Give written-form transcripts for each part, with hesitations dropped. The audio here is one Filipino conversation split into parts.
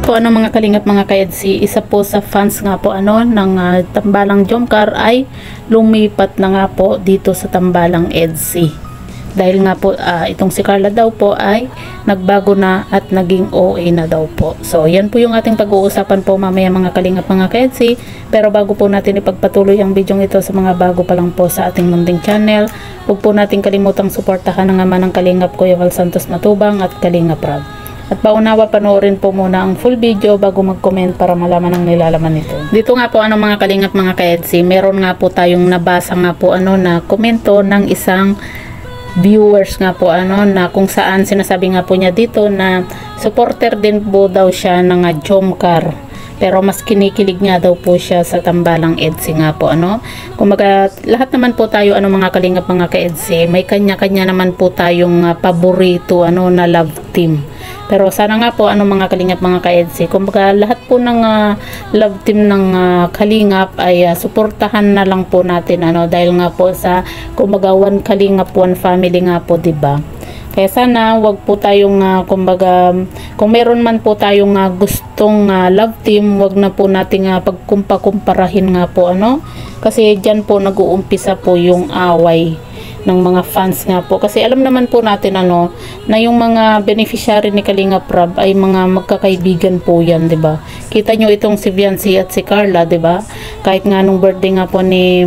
po mga kalingap mga ka-EDC, isa po sa fans nga po ng Tambalang Jomcar ay lumipat na nga po dito sa Tambalang EDC. Dahil nga po itong si Carla daw po ay nagbago na at naging OA na daw po. So yan po yung ating pag-uusapan po mamaya mga kalingap mga ka-EDC. Pero bago po natin ipagpatuloy ang video ito sa mga bago pa lang po sa ating munting channel, huwag po natin kalimutang suportahan ang ama ng Kalingap Kuya Val Santos Matubang at Kalingap Rab. At paunawa panoorin po muna ang full video bago mag-comment para malaman ang nilalaman nito. Dito nga po mga kalingap mga ka-EDC, meron nga po tayong nabasa nga po na komento ng isang viewers nga po na kung saan sinasabi nga po niya dito na supporter din po daw siya ng Jomcar. Pero mas kinikilig nga daw po siya sa Tambalang EDC nga po Kumaga lahat naman po tayo mga kalingap mga ka-EDC, may kanya-kanya naman po tayong paborito na love team. Pero sana nga po mga kalingap mga ka-EDC, kumbaga lahat po ng love team ng kalingap ay suportahan na lang po natin dahil nga po sa kumbaga one kalingap one family nga po, 'di ba? Kaya sana wag po tayong kumbaga kung meron man po tayong gustong love team, wag na po nating pagkumparahin nga po kasi diyan po nag-uumpisa po yung away ng mga fans nga po. Kasi alam naman po natin na yung mga beneficiary ni Kalingap Rab ay mga magkakaibigan po yan, 'di ba? Kita nyo itong si Viancy at si Carla, 'di ba? Kahit nga nung birthday nga po ni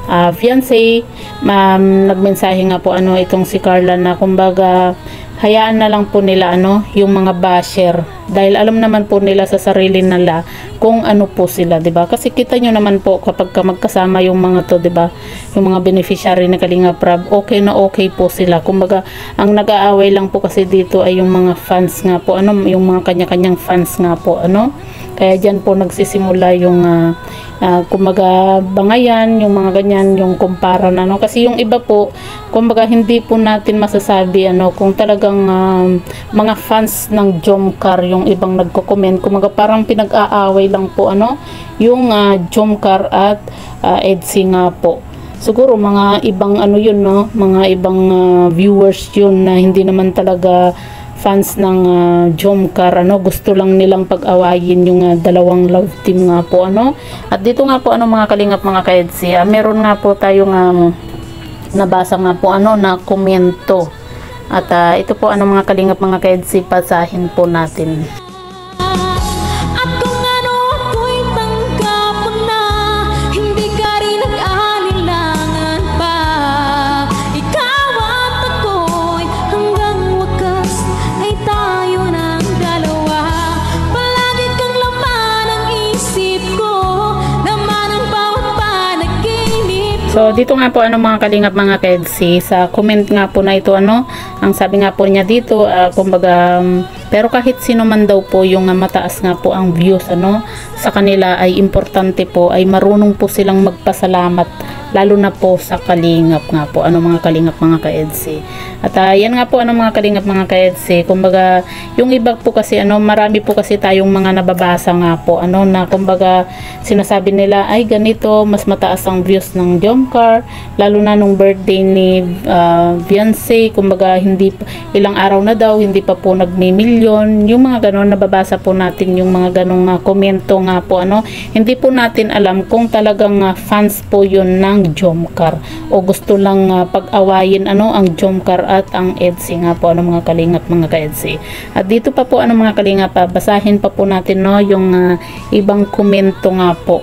Viancy, nagmensahe nga po itong si Carla na kumbaga hayaan na lang po nila yung mga basher dahil alam naman po nila sa sarili nila kung po sila, 'di ba? Kasi kita nyo naman po kapag magkasama yung mga to, 'di ba? Yung mga beneficiary na Kalingap Rab, okay na okay po sila. Kumbaga ang nag-aaway lang po kasi dito ay yung mga fans nga po yung mga kanya-kanyang fans nga po kaya diyan po nagsisimula yung kumbaga bangayan, yung mga ganyan, yung kumpara kasi yung iba po kumbaga hindi po natin masasabi kung talagang mga fans ng Jomcar yung ibang nagko-comment, kumbaga parang pinag-aaway lang po yung Jomcar at EDC nga po. Siguro mga ibang yun mga ibang viewers yun na hindi naman talaga fans ng Jomcar gusto lang nilang pag-awayin yung dalawang love team nga po At dito nga po mga kalingap mga ka-EDC, meron nga po tayong nabasa nga po na komento. At ito po mga kalingap mga ka-EDC, pasahin po natin. So dito nga po mga kalingap mga ka-EDC, sa comment nga po na ito ang sabi nga po niya dito kumbaga pero kahit sino man daw po yung mataas nga po ang views sa kanila ay importante po ay marunong po silang magpasalamat lalo na po sa kalingap nga po mga kalingap mga ka-EDC. At yan nga po mga kalingap mga ka-EDC, kumbaga yung iba po kasi marami po kasi tayong mga nababasa nga po na kumbaga sinasabi nila ay ganito mas mataas ang views ng Jomcar lalo na nung birthday ni Viancy, kumbaga hindi ilang araw na daw hindi pa po nagmi-milyon, yung mga ganon nababasa po natin yung mga ganong komento nga po hindi po natin alam kung talagang fans po yun ng Jomcar o gusto lang pag-awayin ang Jomcar at ang EDC nga po mga kalingap mga ka-EDC. At dito pa po mga kalingap basahin pa po natin yung ibang komento nga po.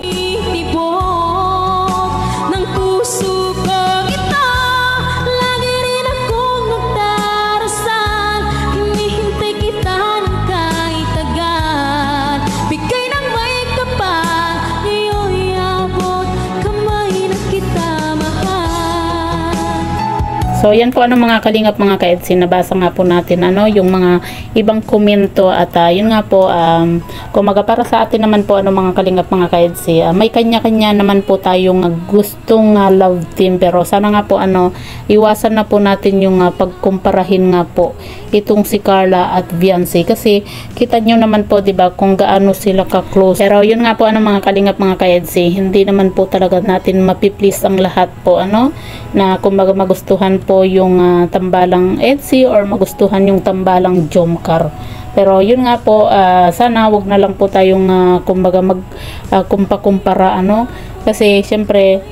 So yan po mga kalingap mga ka-EDC, nabasa nga po natin yung mga ibang komento at yun nga po kumaga para sa atin naman po mga kalingap mga ka-EDC, may kanya-kanya naman po tayong gustong love team, pero sana nga po iwasan na po natin yung pagkumparahin nga po itong si Carla at Viancy kasi kita nyo naman po 'di ba kung gaano sila ka-close. Pero yun nga po mga kalingap mga ka-EDC, hindi naman po talaga natin mapiplease ang lahat po na kumbaga magustuhan po yung Tambalang EDC or magustuhan yung Tambalang Jomcar. Pero yun nga po, sana wag na lang po tayong kumbaga kumpa-kumpara ano, kasi syempre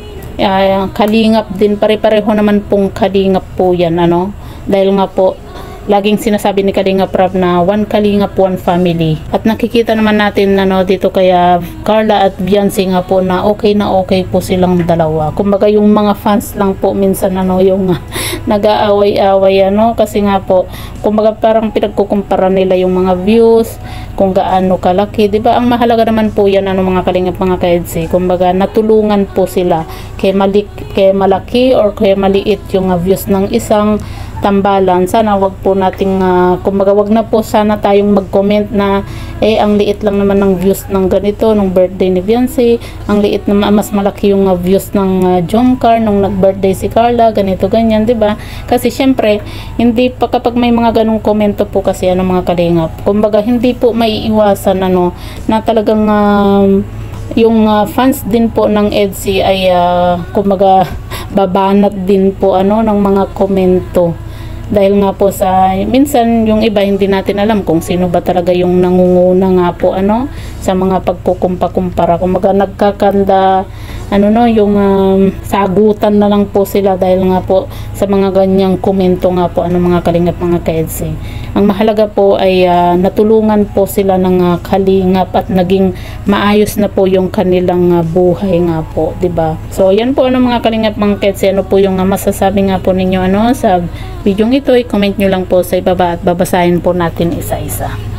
kalingap din, pare-pareho naman pong kalingap po yan ano, dahil nga po laging sinasabi ni Kalingap Rab na one Kalingap, one family. At nakikita naman natin ano, dito kaya Carla at Beyonce nga po na okay po silang dalawa. Kumbaga yung mga fans lang po minsan ano, yung nag-aaway-away ano, kasi nga po kumbaga parang pinagkukumpara nila yung mga views, kung gaano kalaki, 'di ba? Ang mahalaga naman po yan ano mga Kalingap, mga ka-EDC, kumbaga natulungan po sila kay malaki or kay maliit yung views ng isang tambalan. Sana wag po nating kumbaga wag na po sana tayong mag-comment na ang liit lang naman ng views ng ganito nung birthday ni Beyonce, ang liit na mas malaki yung views ng Jomcar nung nag-birthday si Carla, ganito ganyan, 'di ba? Kasi syempre hindi pa, kapag may mga ganung komento po kasi ano mga Kalingap, kumbaga hindi po maiiwasan ano na talagang yung fans din po ng EDC ay kumbaga babanat din po ano ng mga komento. Dahil nga po sa minsan yung iba hindi natin alam kung sino ba talaga yung nangunguna nga po ano sa mga pagkukumpa-kumpara. Kumaga nagkakanda ano no yung sagutan na lang po sila dahil nga po sa mga ganyang komento nga po ano mga Kalingap, mga ka-EDC. Ang mahalaga po ay natulungan po sila ng Kalingap at naging maayos na po yung kanilang buhay nga po, 'di ba? So yan po ano mga Kalingap, mga ka-EDC, ano po yung masasabi nga po ninyo ano sa video ito, i-comment nyo lang po sa ibaba at babasahin po natin isa-isa.